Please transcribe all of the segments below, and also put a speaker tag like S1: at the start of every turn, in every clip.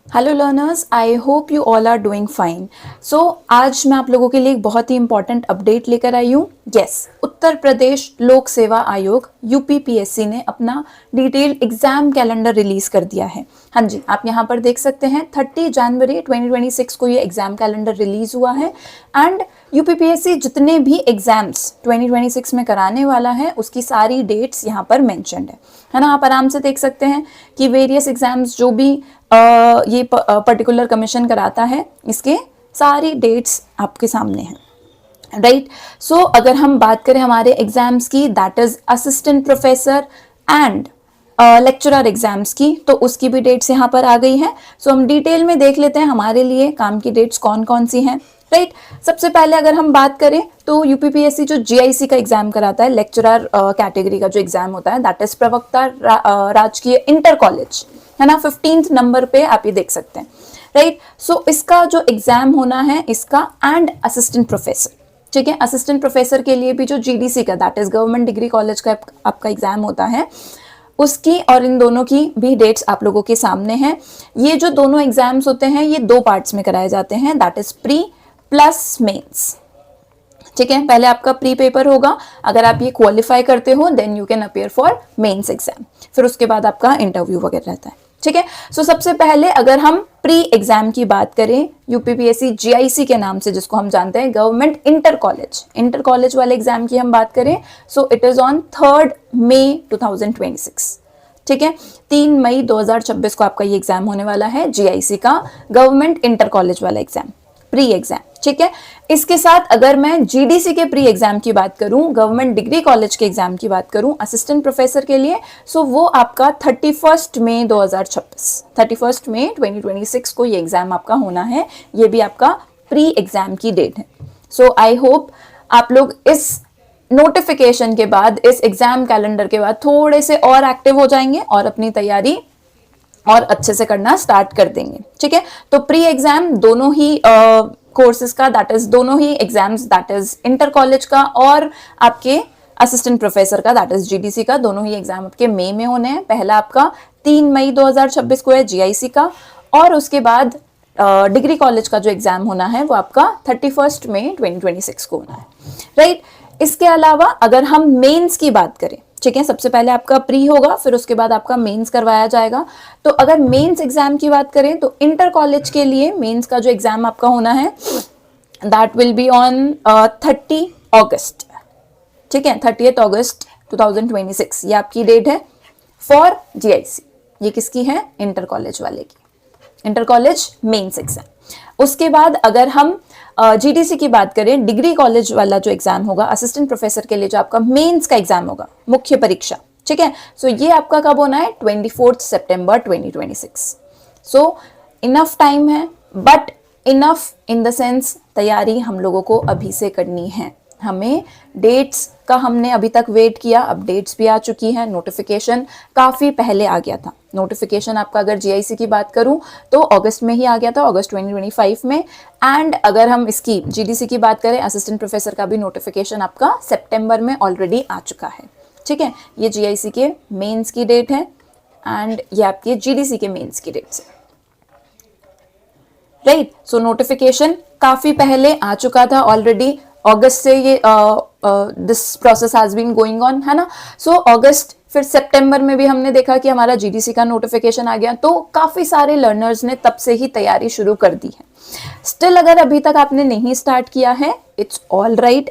S1: Hello learners, I hope you all are doing fine. So आज मैं आप लोगों के लिए एक बहुत ही इंपॉर्टेंट अपडेट लेकर आई हूँ। यस, उत्तर प्रदेश लोक सेवा आयोग यूपीपीएससी ने अपना डिटेल्ड एग्जाम कैलेंडर रिलीज कर दिया है। हाँ जी, आप यहाँ पर देख सकते हैं 30 जनवरी 2026 को ये एग्जाम कैलेंडर रिलीज हुआ है एंड यूपीपीएससी जितने भी एग्जाम्स 2026 में कराने वाला है उसकी सारी डेट्स यहाँ पर मेंशन्ड है ना। आप आराम से देख सकते हैं कि वेरियस एग्जाम्स जो भी ये पर्टिकुलर कमीशन कराता है इसके सारी डेट्स आपके सामने हैं, राइट। सो अगर हम बात करें हमारे एग्जाम्स की, that is assistant professor and lecturer exams की, तो उसकी भी डेट्स यहाँ पर आ गई हैं। सो हम डिटेल में देख लेते हैं हमारे लिए काम की डेट्स कौन कौन सी हैं, राइट। सबसे पहले अगर हम बात करें तो यूपीपीएससी जो जीआईसी का एग्जाम कराता है, लेक्चरर कैटेगरी का जो एग्जाम होता है, दैट इज प्रवक्ता राजकीय इंटर कॉलेज, है ना। 15th नंबर पे आप ये देख सकते हैं, राइट। सो इसका जो एग्जाम होना है इसका एंड असिस्टेंट प्रोफेसर, ठीक है। असिस्टेंट प्रोफेसर के लिए भी जो जीडीसी का, that is government degree college का आपका एग्जाम होता है, उसकी और इन दोनों की भी डेट्स आप लोगों के सामने हैं। ये जो दोनों एग्जाम्स होते हैं ये 2 पार्ट्स में कराए जाते हैं, that is pre plus mains, ठीक है। पहले आपका प्री पेपर होगा, अगर आप ये क्वालिफाई करते हो then you can appear for mains exam, फिर उसके बाद आपका इंटरव्यू वगैरह रहता है, ठीक है। सो सबसे पहले अगर हम प्री एग्जाम की बात करें, यूपीपीएससी जीआईसी के नाम से जिसको हम जानते हैं, गवर्नमेंट इंटर कॉलेज वाले एग्जाम की हम बात करें, सो इट इज ऑन 3 मई 2026, ठीक है। 3 मई 2026 को आपका ये एग्जाम होने वाला है, जीआईसी का गवर्नमेंट इंटर कॉलेज वाला एग्जाम, प्री एग्जाम, ठीक है। इसके साथ अगर मैं जीडीसी के प्री एग्जाम की बात करूं, गवर्नमेंट डिग्री कॉलेज के एग्जाम की बात करूं असिस्टेंट प्रोफेसर के लिए, सो वो आपका 31 मई 2026 को ये एग्जाम आपका होना है। ये भी आपका प्री एग्जाम की डेट है। सो आई होप आप लोग इस नोटिफिकेशन के बाद, इस एग्जाम कैलेंडर के बाद थोड़े से और एक्टिव हो जाएंगे और अपनी तैयारी और अच्छे से करना स्टार्ट कर देंगे, ठीक है। तो प्री एग्जाम दोनों ही कोर्सेज का, दैट इज दोनों ही exams, that is inter college का और आपके असिस्टेंट प्रोफेसर का, दैट इज जीडीसी का, दोनों ही एग्जाम आपके मई में होने हैं। पहला आपका 3 मई 2026 को है जीआईसी का, और उसके बाद डिग्री कॉलेज का जो एग्जाम होना है वो आपका 31 मई 2026 को होना है, राइट। इसके अलावा अगर हम मेंस की बात करें, ठीक है, सबसे पहले आपका प्री होगा, फिर उसके बाद आपका मेंस करवाया जाएगा। तो अगर मेंस एग्जाम की बात करें तो इंटर कॉलेज के लिए मेंस का जो एग्जाम आपका होना है दैट विल बी ऑन 30 अगस्त, ठीक है, 30 अगस्त 2026 ये आपकी डेट है फॉर जीआईसी। ये किसकी है? इंटर कॉलेज वाले की, इंटर कॉलेज मेंस एग्जाम। उसके बाद अगर हम जीडीसी की बात करें, डिग्री कॉलेज वाला जो एग्जाम होगा असिस्टेंट प्रोफेसर के लिए, जो आपका मेंस का एग्जाम होगा, मुख्य परीक्षा, ठीक है। सो ये आपका कब होना है? 24 सितंबर 2026। सो इनफ टाइम है, but enough in the sense तैयारी हम लोगों को अभी से करनी है। हमें डेट्स का हमने अभी तक वेट किया, अब डेट्स भी आ चुकी हैं, नोटिफिकेशन काफ़ी पहले आ गया था। नोटिफिकेशन आपका अगर जीआईसी की बात करूं तो अगस्त में ही आ गया था, अगस्त 2025 में। एंड अगर हम इसकी जीडीसी की बात करें, असिस्टेंट प्रोफेसर का भी नोटिफिकेशन आपका सितंबर में ऑलरेडी आ चुका है, ठीक है। ये जीआईसी के मेंस की डेट है एंड ये आपके जीडीसी के मेंस की डेट है, राइट। सो नोटिफिकेशन काफ़ी पहले आ चुका था ऑलरेडी, अगस्त से ये this process has been going on, है ना। सो अगस्त, फिर सितंबर में भी हमने देखा कि हमारा जीडीसी का नोटिफिकेशन आ गया, तो काफ़ी सारे लर्नर्स ने तब से ही तैयारी शुरू कर दी है। स्टिल अगर अभी तक आपने नहीं स्टार्ट किया है, इट्स ऑल राइट,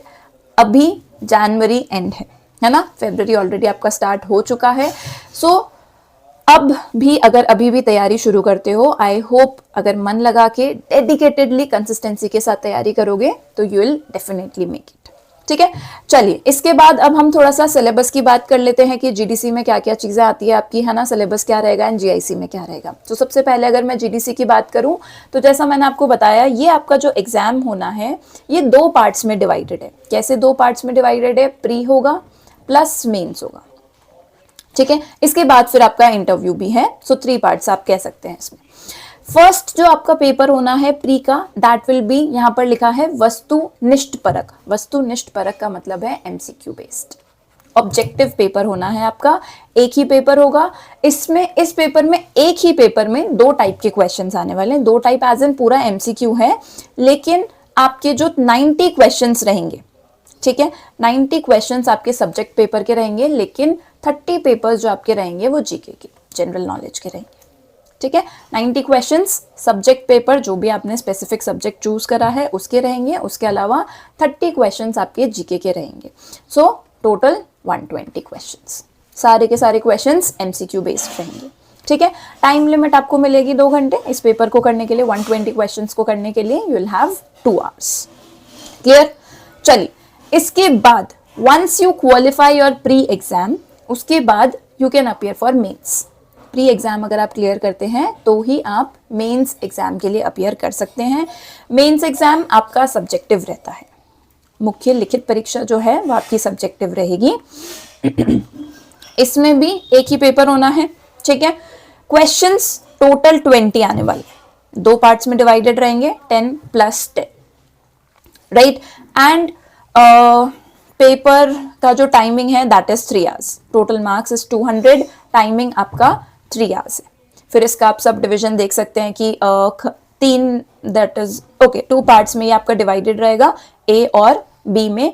S1: अभी जनवरी एंड है ना, फरवरी ऑलरेडी आपका स्टार्ट हो चुका है। सो अब भी अगर अभी भी तैयारी शुरू करते हो, आई होप अगर मन लगा के डेडिकेटेडली कंसिस्टेंसी के साथ तैयारी करोगे तो you will definitely make it, ठीक है। चलिए, इसके बाद अब हम थोड़ा सा सिलेबस की बात कर लेते हैं कि जीडीसी में क्या क्या चीज़ें आती है आपकी, है ना, सिलेबस क्या रहेगा एंड जीआईसी में क्या रहेगा। तो सबसे पहले अगर मैं जीडीसी की बात करूं तो जैसा मैंने आपको बताया, ये आपका जो एग्जाम होना है ये 2 पार्ट्स में डिवाइडेड है। कैसे 2 पार्ट्स में डिवाइडेड है? प्री होगा प्लस मेंस होगा, ठीक है। इसके बाद फिर आपका इंटरव्यू भी है। सो 3 पार्ट्स आप कह सकते हैं इसमें। फर्स्ट जो आपका पेपर होना है प्री का, दैट विल बी, यहाँ पर लिखा है वस्तुनिष्ठ परक। वस्तुनिष्ठ परक का मतलब है एमसीक्यू बेस्ड, ऑब्जेक्टिव पेपर होना है आपका, एक ही पेपर होगा। इसमें इस पेपर में एक ही पेपर में 2 टाइप के क्वेश्चंस आने वाले हैं। 2 टाइप एज इन पूरा एमसीक्यू है, लेकिन आपके जो 90 क्वेश्चंस रहेंगे, ठीक है, 90 क्वेश्चंस आपके सब्जेक्ट पेपर के रहेंगे, लेकिन 30 पेपर्स जो आपके रहेंगे वो जीके के, जनरल नॉलेज के रहेंगे, ठीक है। 90 क्वेश्चंस सब्जेक्ट पेपर जो भी आपने स्पेसिफिक सब्जेक्ट चूज करा है उसके रहेंगे, उसके अलावा 30 क्वेश्चंस आपके जीके के रहेंगे। सो टोटल 120 क्वेश्चंस, सारे के सारे क्वेश्चंस एमसीक्यू बेस्ड रहेंगे, ठीक है। टाइम लिमिट आपको मिलेगी 2 घंटे इस पेपर को करने के लिए, 120 क्वेश्चंस को करने के लिए you will have 2 hours. Clear? चलिए, इसके बाद once you qualify your pre exam, उसके बाद you can appear for mains. Pre exam अगर आप क्लियर करते हैं तो ही आप मेंस एग्जाम के लिए अपीयर कर सकते हैं। मेंस एग्जाम आपका सब्जेक्टिव रहता है, मुख्य लिखित परीक्षा जो है वो आपकी सब्जेक्टिव रहेगी। इसमें भी एक ही पेपर होना है, ठीक है। क्वेश्चंस टोटल 20 आने वाले, 2 पार्ट्स में डिवाइडेड रहेंगे, 10 + 10, राइट। एंड पेपर का जो टाइमिंग है that is 3 hours, total marks is 200, timing आपका 3 आवर्स है। फिर इसका आप सब डिविजन देख सकते हैं कि 3 दैट इज ओके 2 पार्ट्स में ये आपका डिवाइडेड रहेगा, ए और बी में।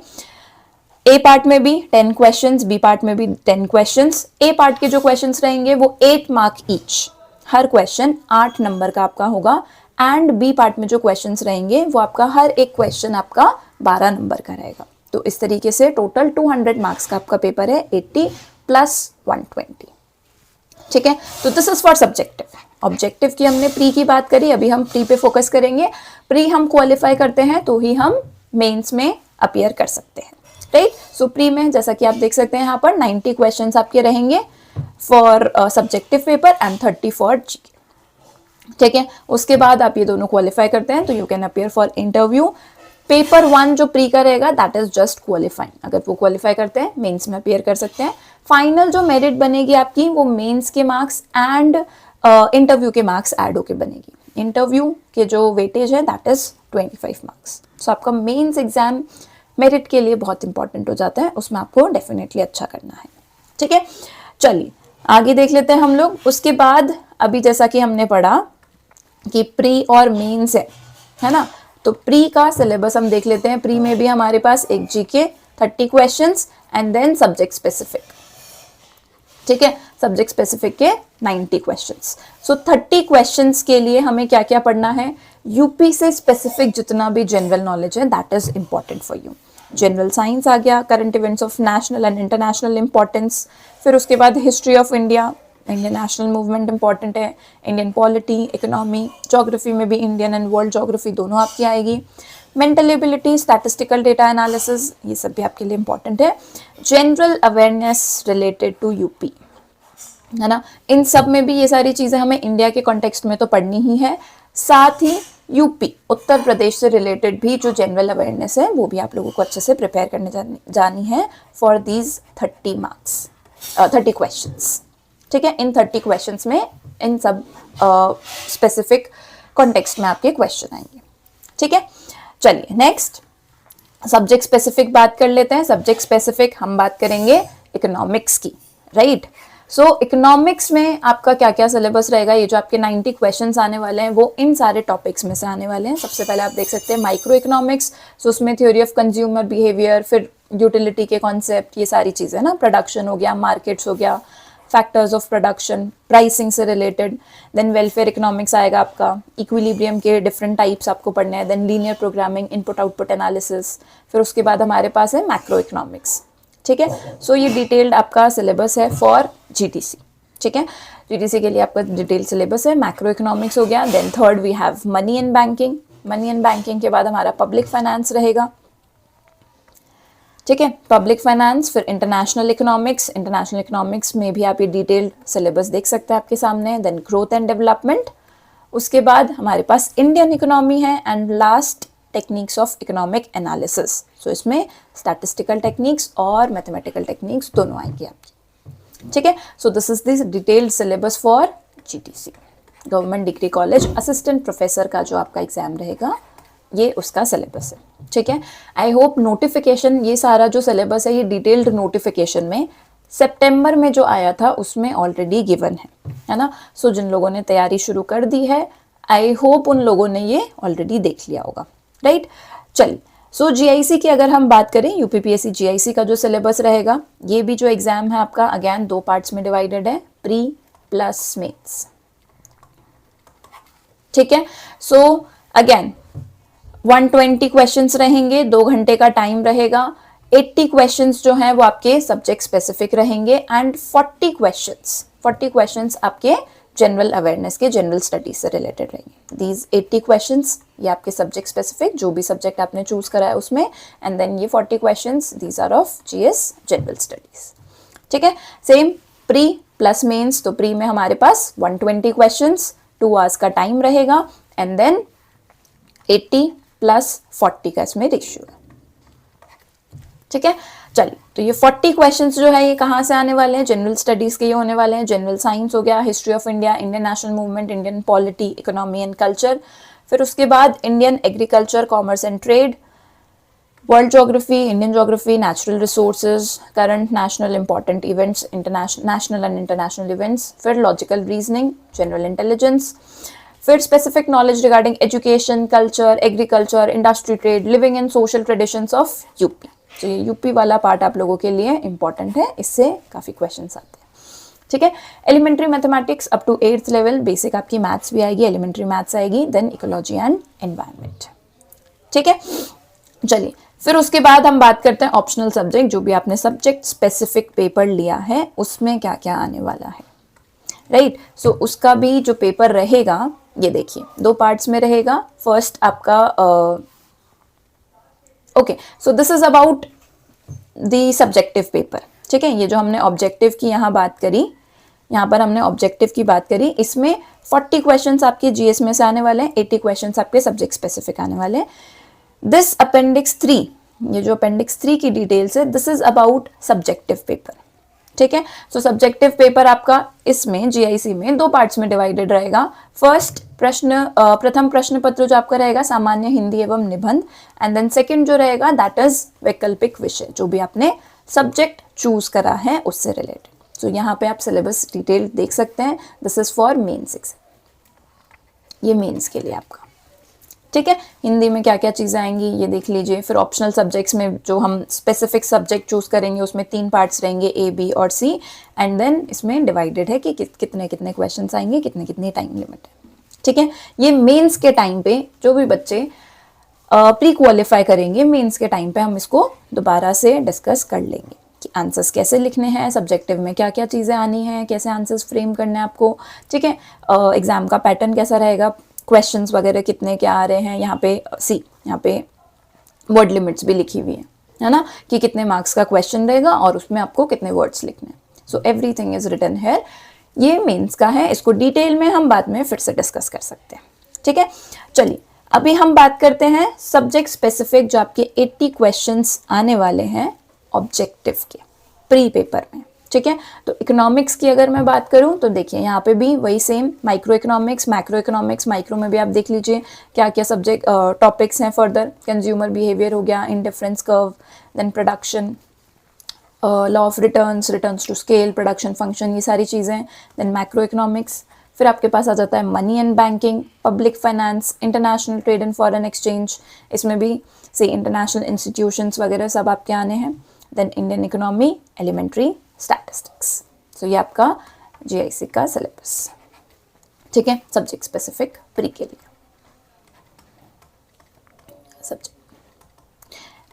S1: ए पार्ट में भी 10 क्वेश्चंस, बी पार्ट में भी 10 क्वेश्चंस। ए पार्ट के जो क्वेश्चंस रहेंगे वो 8 मार्क ईच, हर क्वेश्चन 8 नंबर का आपका होगा। एंड बी पार्ट में जो क्वेश्चंस रहेंगे वो आपका हर एक क्वेश्चन आपका 12 नंबर का रहेगा। तो इस तरीके से टोटल 200 मार्क्स का आपका पेपर है, 80 + 120, ठीक है। तो this is for subjective. Objective की हमने प्री की बात करी, अभी हम प्री पे फोकस करेंगे। प्री हम क्वालिफाई करते हैं तो ही हम मेंस में अपीयर कर सकते हैं, राइट। सो प्री में जैसा कि आप देख सकते हैं यहाँ पर 90 क्वेश्चंस आपके रहेंगे for subjective paper and 30 for GK, ठीक है। उसके बाद आप ये दोनों क्वालिफाई करते हैं तो you can appear for interview. Paper 1 जो प्री का रहेगा दैट इज जस्ट क्वालिफाइंग, अगर वो क्वालिफाई करते हैं मेंस में अपीयर कर सकते हैं। फाइनल जो मेरिट बनेगी आपकी वो मेंस के मार्क्स एंड इंटरव्यू के मार्क्स ऐड होके बनेगी। इंटरव्यू के जो वेटेज है दैट इज 25 मार्क्स। सो आपका मेंस एग्जाम मेरिट के लिए बहुत इंपॉर्टेंट हो जाता है, उसमें आपको डेफिनेटली अच्छा करना है, ठीक है। चलिए आगे देख लेते हैं हम लोग। उसके बाद अभी जैसा कि हमने पढ़ा कि प्री और मेंस है ना, तो प्री का सिलेबस हम देख लेते हैं। प्री में भी हमारे पास एक GK 30 questions and then subject specific, ठीक है, सब्जेक्ट स्पेसिफिक के 90 क्वेश्चंस। सो 30 क्वेश्चंस के लिए हमें क्या क्या पढ़ना है, यूपी से स्पेसिफिक जितना भी जनरल नॉलेज है that is important for you. General science आ गया, current events of national and international importance, फिर उसके बाद history of India, Indian national movement important है, इंडियन पॉलिटी, इकोनॉमी, ज्योग्राफी में भी इंडियन एंड वर्ल्ड ज्योग्राफी दोनों आपकी आएगी। Mental ability, statistical data analysis, ये सब भी आपके लिए इंपॉर्टेंट है। General awareness related to UP, है ना, इन सब में भी ये सारी चीज़ें हमें इंडिया के कॉन्टेक्स्ट में तो पढ़नी ही है। साथ ही यूपी उत्तर प्रदेश से रिलेटेड भी जो जनरल अवेयरनेस है वो भी आप लोगों को अच्छे से प्रिपेयर करने जानी है फॉर दीज 30 मार्क्स 30 क्वेश्चंस, ठीक है। इन 30 क्वेश्चंस में इन सब स्पेसिफिक कॉन्टेक्स्ट में आपके क्वेश्चन आएंगे, ठीक है। चलिए नेक्स्ट सब्जेक्ट स्पेसिफिक बात कर लेते हैं। सब्जेक्ट स्पेसिफिक हम बात करेंगे इकोनॉमिक्स की, राइट। सो इकोनॉमिक्स में आपका क्या क्या सिलेबस रहेगा, ये जो आपके 90 क्वेश्चंस आने वाले हैं वो इन सारे टॉपिक्स में से आने वाले हैं। सबसे पहले आप देख सकते हैं माइक्रो इकोनॉमिक्स, सो उसमें थ्योरी ऑफ कंज्यूमर बिहेवियर, फिर यूटिलिटी के कॉन्सेप्ट, ये सारी चीज़ें ना, प्रोडक्शन हो गया, मार्केट्स हो गया, फैक्टर्स ऑफ प्रोडक्शन, प्राइसिंग से रिलेटेड। देन वेलफेयर इकोनॉमिक्स आएगा आपका, इक्विलिब्रियम के डिफरेंट टाइप्स आपको पढ़ने हैं। Then linear programming, input output analysis, फिर उसके बाद हमारे पास है मैक्रो इकोनॉमिक्स, ठीक है। सो ये डिटेल्ड आपका सिलेबस है फॉर जीटीसी, ठीक है। जीटीसी के लिए आपका डिटेल सिलेबस है। मैक्रो इकोनॉमिक्स हो गया। Then third we have money and banking. Money and banking के बाद हमारा पब्लिक फाइनेंस रहेगा, ठीक है, पब्लिक फाइनेंस। फिर इंटरनेशनल इकोनॉमिक्स, इंटरनेशनल इकोनॉमिक्स में भी आप ये डिटेल्ड सिलेबस देख सकते हैं आपके सामने। देन ग्रोथ एंड डेवलपमेंट, उसके बाद हमारे पास इंडियन इकोनॉमी है and last techniques of economic analysis. So इसमें स्टैटिस्टिकल टेक्निक्स और मैथमेटिकल टेक्निक्स दोनों आएंगी आपकी, ठीक है। So this is this detailed syllabus for GTC, government degree college assistant professor का जो आपका एग्जाम रहेगा ये उसका सिलेबस है, ठीक है। आई होप नोटिफिकेशन, ये सारा जो सिलेबस है ये डिटेल्ड नोटिफिकेशन में सितंबर में जो आया था उसमें ऑलरेडी गिवन है ना। सो जिन लोगों ने तैयारी शुरू कर दी है, आई होप उन लोगों ने ये ऑलरेडी देख लिया होगा, राइट। चलिए, सो जीआईसी की अगर हम बात करें, यूपीपीएससी जीआईसी का जो सिलेबस रहेगा, ये भी जो एग्जाम है आपका अगेन 2 पार्ट्स में डिवाइडेड है, प्री प्लस मेंस, ठीक है। सो अगेन 120 क्वेश्चंस रहेंगे, 2 घंटे का टाइम रहेगा। 80 क्वेश्चंस जो हैं वो आपके सब्जेक्ट स्पेसिफिक रहेंगे एंड 40 क्वेश्चंस आपके जनरल अवेयरनेस के, जनरल स्टडीज से रिलेटेड रहेंगे। दीज 80 क्वेश्चंस ये आपके सब्जेक्ट स्पेसिफिक, जो भी सब्जेक्ट आपने चूज करा है उसमें, एंड देन ये 40 questions these are of GS general studies, ठीक है। सेम प्री प्लस मेंस, तो प्री में हमारे पास 120 क्वेश्चंस, 2 आवर्स का टाइम रहेगा एंड देन 80 प्लस 40 का इसमें रेशियो है, ठीक है। चलिए, तो ये 40 क्वेश्चंस जो है ये कहाँ से आने वाले हैं, जनरल स्टडीज के ये होने वाले हैं। जनरल साइंस हो गया, history of India, Indian national movement, Indian polity, economy and culture, फिर उसके बाद Indian agriculture, commerce and trade, world geography, Indian geography, natural resources, current national important events, national and international events, फिर logical reasoning, general intelligence, फिर specific knowledge regarding education, culture, agriculture, industry, trade, living and social traditions of UP. तो ये UP वाला part आप लोगों के लिए important है, इससे काफ़ी क्वेश्चंस आते हैं, ठीक है। Elementary mathematics up to 8th level, basic आपकी मैथ्स भी आएगी, एलिमेंट्री मैथ्स आएगी, देन इकोलॉजी एंड एनवायरनमेंट, ठीक है। चलिए, फिर उसके बाद हम बात करते हैं ऑप्शनल सब्जेक्ट, जो भी आपने सब्जेक्ट स्पेसिफिक पेपर लिया है उसमें क्या क्या आने वाला है, राइट। सो उसका भी जो पेपर रहेगा ये देखिए 2 पार्ट्स में रहेगा। फर्स्ट आपका okay, so this is about the subjective paper, ठीक है। ये जो हमने ऑब्जेक्टिव की यहाँ बात करी, यहाँ पर हमने ऑब्जेक्टिव की बात करी, इसमें 40 क्वेश्चंस आपके जीएस में से आने वाले हैं, 80 क्वेश्चंस आपके सब्जेक्ट स्पेसिफिक आने वाले हैं। दिस अपेंडिक्स 3, ये जो अपेंडिक्स 3 की डिटेल्स है, this is about subjective paper, ठीक है। सो सब्जेक्टिव पेपर आपका इसमें जीआईसी में 2 पार्ट्स में डिवाइडेड रहेगा। फर्स्ट प्रथम प्रश्न पत्र जो आपका रहेगा सामान्य हिंदी एवं निबंध, एंड देन सेकंड जो रहेगा दैट इज वैकल्पिक विषय, जो भी आपने सब्जेक्ट चूज करा है उससे रिलेटेड। सो यहाँ पे आप सिलेबस डिटेल देख सकते हैं, this is for mains exam, ये मेंस के लिए आपका, ठीक है। हिंदी में क्या क्या चीज़ें आएंगी ये देख लीजिए। फिर ऑप्शनल सब्जेक्ट्स में जो हम स्पेसिफिक सब्जेक्ट चूज करेंगे उसमें 3 पार्ट्स रहेंगे, ए, बी और सी, एंड देन इसमें डिवाइडेड है कि कितने कितने क्वेश्चंस आएंगे, कितनी कितनी टाइम लिमिट है, ठीक है। ये मेंस के टाइम पे जो भी बच्चे प्री क्वालिफाई करेंगे, मेंस के टाइम पे हम इसको दोबारा से डिस्कस कर लेंगे कि आंसर्स कैसे लिखने हैं, सब्जेक्टिव में क्या क्या चीज़ें आनी हैं, कैसे आंसर्स फ्रेम करने हैं आपको, ठीक है। एग्जाम का पैटर्न कैसा रहेगा, क्वेश्चंस वगैरह कितने क्या आ रहे हैं, यहाँ पे यहाँ पे वर्ड लिमिट्स भी लिखी हुई है ना, कि कितने मार्क्स का क्वेश्चन रहेगा और उसमें आपको कितने वर्ड्स लिखने हैं। So everything is written here. ये मेंस का है, इसको डिटेल में हम बाद में फिर से डिस्कस कर सकते हैं, ठीक है। चलिए, अभी हम बात करते हैं सब्जेक्ट स्पेसिफिक जो आपके 80 क्वेश्चंस आने वाले हैं ऑब्जेक्टिव के प्री पेपर में, ठीक है। तो इकोनॉमिक्स की अगर मैं बात करूं तो देखिए यहाँ पे भी वही same micro economics, macro economics, micro में भी आप देख लीजिए क्या क्या सब्जेक्ट टॉपिक्स हैं फर्दर, कंज्यूमर बिहेवियर हो गया, indifference curve, then production, law of returns to scale, production function, ये सारी चीज़ें, देन मैक्रो इकोनॉमिक्स। फिर आपके पास आ जाता है money and banking, public finance, international trade and foreign exchange, इसमें भी से इंटरनेशनल इंस्टीट्यूशंस वगैरह सब आपके आने हैं, then Indian economy, elementary statistics. So ये आपका जीआईसी का सिलेबस, ठीक है, सब्जेक्ट स्पेसिफिक प्री के लिए। सब्जेक्ट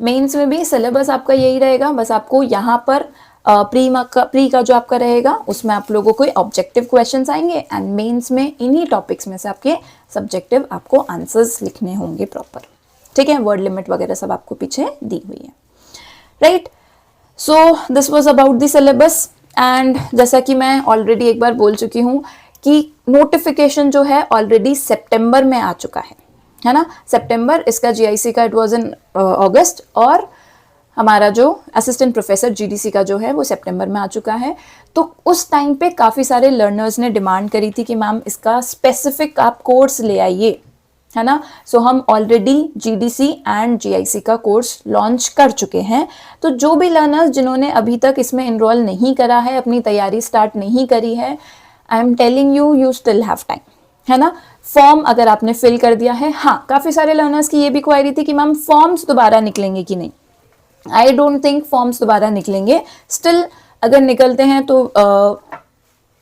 S1: मेंस में भी सिलेबस आपका यही रहेगा, बस आपको यहाँ पर प्री का जो आपका रहेगा उसमें आप लोगों को ऑब्जेक्टिव क्वेश्चंस आएंगे एंड मेंस में इन्हीं टॉपिक्स में से आपके सब्जेक्टिव आपको आंसर्स लिखने होंगे प्रॉपर, ठीक है। वर्ड लिमिट वगैरह सब आपको पीछे दी हुई है, right. So this was about the syllabus and जैसा कि मैं ऑलरेडी एक बार बोल चुकी हूँ कि नोटिफिकेशन जो है ऑलरेडी सितंबर में आ चुका है ना, सितंबर, इसका जीआईसी का इट वाज इन अगस्त, और हमारा जो असिस्टेंट प्रोफेसर जीडीसी का जो है वो सितंबर में आ चुका है। तो उस टाइम पे काफ़ी सारे लर्नर्स ने डिमांड करी थी कि मैम इसका स्पेसिफिक आप कोर्स ले आइए, है ना। सो हम ऑलरेडी GDC एंड GIC का कोर्स लॉन्च कर चुके हैं। तो जो भी लर्नर्स जिन्होंने अभी तक इसमें इनरोल नहीं करा है, अपनी तैयारी स्टार्ट नहीं करी है, I am telling you, you still have time, है ना। फॉर्म अगर आपने फिल कर दिया है, हाँ काफ़ी सारे लर्नर्स की ये भी क्वायरी थी कि मैम फॉर्म्स दोबारा निकलेंगे कि नहीं। आई डोंट थिंक फॉर्म्स दोबारा निकलेंगे। स्टिल अगर निकलते हैं तो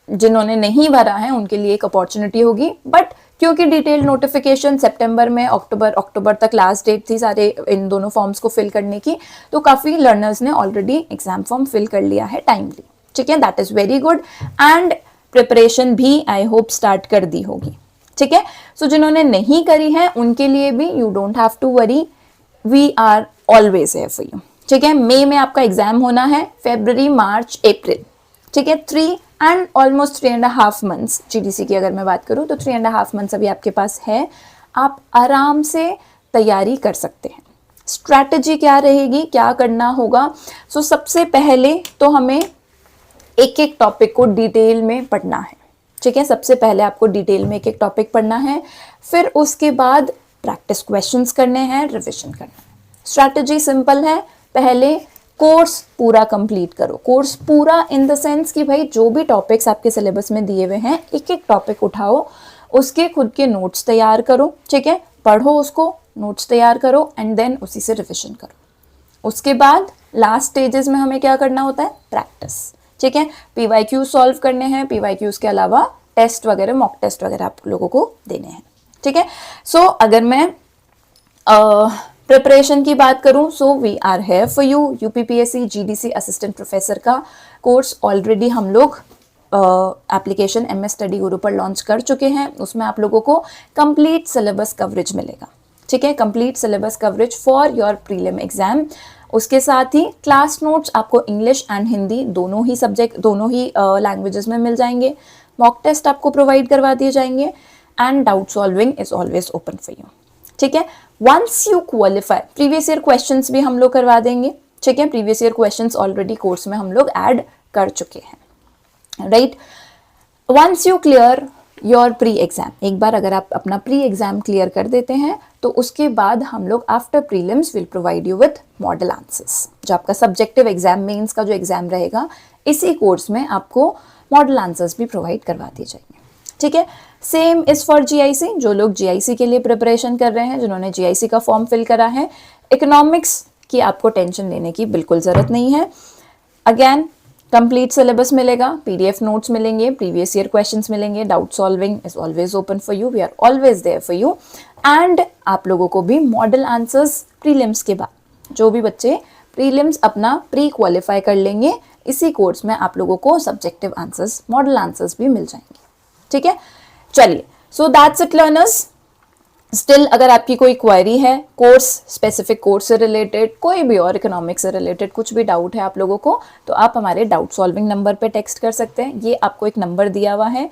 S1: जिन्होंने नहीं भरा है उनके लिए एक अपॉर्चुनिटी होगी, बट क्योंकि डिटेल नोटिफिकेशन सितंबर में, अक्टूबर तक लास्ट डेट थी सारे इन दोनों फॉर्म्स को फिल करने की, तो काफ़ी लर्नर्स ने ऑलरेडी एग्जाम फॉर्म फिल कर लिया है टाइमली, ठीक है। That is very good and preparation भी आई होप स्टार्ट कर दी होगी, ठीक है। सो जिन्होंने नहीं करी है उनके लिए भी you don't have to worry, we are always here for you, ठीक है। मई में आपका एग्जाम होना है, फरवरी, मार्च, अप्रैल, ठीक है। 3 एंड ऑलमोस्ट 3.5 मंथ्स GDC की अगर मैं बात करूँ तो 3.5 मंथ्स अभी आपके पास है, आप आराम से तैयारी कर सकते हैं। स्ट्रैटेजी क्या रहेगी, क्या करना होगा? सो सबसे पहले तो हमें एक एक टॉपिक को डिटेल में पढ़ना है, ठीक है। सबसे पहले आपको डिटेल में एक एक टॉपिक पढ़ना है, फिर उसके बाद प्रैक्टिस क्वेश्चंस करने हैं, रिविजन करना है। स्ट्रैटेजी सिंपल है, पहले कोर्स पूरा कंप्लीट करो। कोर्स पूरा इन द सेंस कि भाई जो भी टॉपिक्स आपके सिलेबस में दिए हुए हैं, एक एक टॉपिक उठाओ, उसके खुद के नोट्स तैयार करो, ठीक है। पढ़ो उसको, नोट्स तैयार करो एंड देन उसी से रिविजन करो। उसके बाद लास्ट स्टेजेस में हमें क्या करना होता है? प्रैक्टिस, ठीक है। PYQ सॉल्व करने हैं, PYQs के अलावा टेस्ट वगैरह, मॉक टेस्ट वगैरह आप लोगों को देने हैं, ठीक है। सो अगर मैं प्रिपरेशन की बात करूं, so we are here for you. UPPSC GDC assistant professor का कोर्स ऑलरेडी हम लोग एप्लीकेशन MS स्टडी गुरु पर लॉन्च कर चुके हैं। उसमें आप लोगों को कंप्लीट सिलेबस कवरेज मिलेगा, ठीक है। Complete syllabus coverage for your prelim exam. उसके साथ ही क्लास नोट्स आपको इंग्लिश एंड हिंदी दोनों ही सब्जेक्ट, दोनों ही लैंग्वेजेस में मिल जाएंगे। मॉक टेस्ट आपको प्रोवाइड करवा दिए जाएंगे and doubt solving is always open for you, ठीक है। Once you qualify, previous year questions भी हम लोग करवा देंगे, ठीक है। Previous year questions already course में हम लोग ऐड कर चुके हैं, right. Once you clear your pre exam, एक बार अगर आप अपना प्री एग्जाम क्लियर कर देते हैं तो उसके बाद हम लोग after prelims will provide you with model answers. जो आपका सब्जेक्टिव एग्जाम, मेंस का जो एग्जाम रहेगा, इसी कोर्स में आपको मॉडल आंसर्स भी प्रोवाइड करवा दिए जाएंगे, ठीक है। Same is for GIC। जो लोग GIC के लिए प्रिपरेशन कर रहे हैं, जिन्होंने GIC का फॉर्म फिल करा है, इकोनॉमिक्स की आपको टेंशन लेने की बिल्कुल ज़रूरत नहीं है। अगेन कंप्लीट सिलेबस मिलेगा, PDF नोट्स मिलेंगे, प्रीवियस ईयर क्वेश्चंस मिलेंगे, doubt solving is always open for you, we are always there for you. And आप लोगों को भी मॉडल आंसर्स प्रीलिम्स के बाद, जो भी बच्चे प्रीलिम्स अपना प्री क्वालिफाई कर लेंगे, इसी कोर्स में आप लोगों को सब्जेक्टिव आंसर्स, मॉडल आंसर्स भी मिल जाएंगे, ठीक है। चलिए, so that's it learners. Still अगर आपकी कोई क्वेरी है, कोर्स स्पेसिफिक कोर्स से रिलेटेड, कोई भी और इकोनॉमिक्स से रिलेटेड कुछ भी डाउट है आप लोगों को, तो आप हमारे डाउट सॉल्विंग नंबर पे टेक्स्ट कर सकते हैं। ये आपको एक नंबर दिया हुआ है,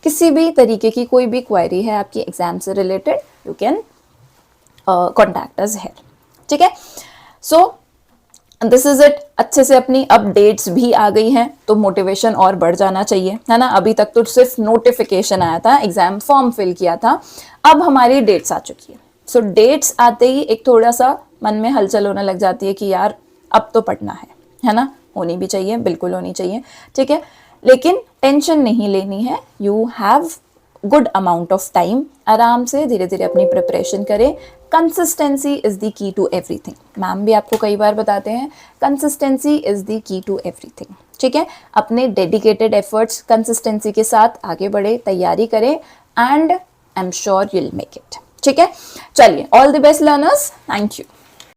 S1: किसी भी तरीके की कोई भी क्वेरी है आपकी एग्जाम से related, you can contact us here, ठीक है। So this is it. अच्छे से अपनी अपडेट्स भी आ गई हैं तो मोटिवेशन और बढ़ जाना चाहिए, है ना। अभी तक तो सिर्फ नोटिफिकेशन आया था, एग्जाम फॉर्म फिल किया था, अब हमारी डेट्स आ चुकी है। सो डेट्स आते ही एक थोड़ा सा मन में हलचल होने लग जाती है कि यार अब तो पढ़ना है ना। होनी भी चाहिए, बिल्कुल होनी चाहिए, ठीक है। लेकिन टेंशन नहीं लेनी है, you have good amount of time. आराम से धीरे धीरे अपनी प्रिपरेशन करें। Consistency is the key to everything. Ma'am भी आपको कई बार बताते हैं, consistency is the key to everything, ठीक है। अपने डेडिकेटेड एफर्ट्स कंसिस्टेंसी के साथ आगे बढ़े, तैयारी करें and I am sure you will make it, ठीक है। चलिए, all the best learners, thank you.